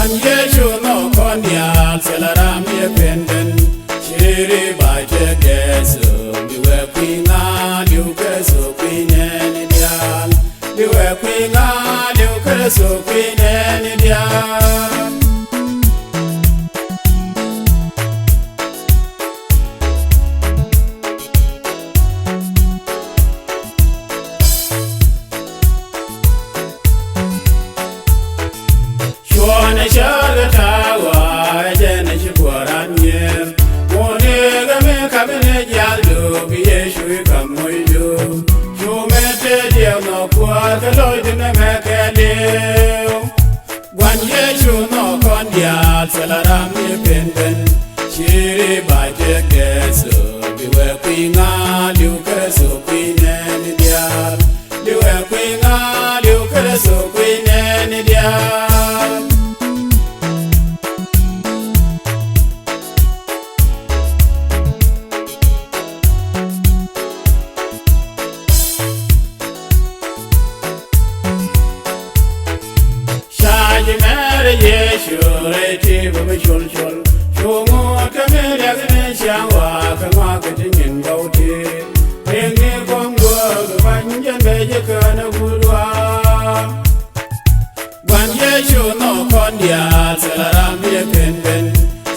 Guan Yecu Nhoke diaal selaram ye penden shiri by the gesu diwe kwinga diukeso kwineni diaal diwe kwinga diukeso kwineni diaal. Shwana shaga tawa jene shikwaranye Mone game kabine jaldo biye shui kamoyo Shumete diyo no kwa kaloidi ne mekeleo Guan Yecu Nhoke diaal selaram ye penden shiri baje keso diwe kwinga diukeso kwineni diaal diwe kwinga diukeso kwineni diaal. Mere Yecu reti baba chol chol chungo kamere agne shangwa kama katingin gauti engi kongo banjan beje kana gudwa Guan Yecu Nhoke diaal selaram ye penden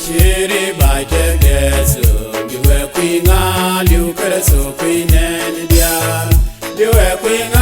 shiri baje gesu diwe kwinga diukeso kwineni diaal diwe kwinga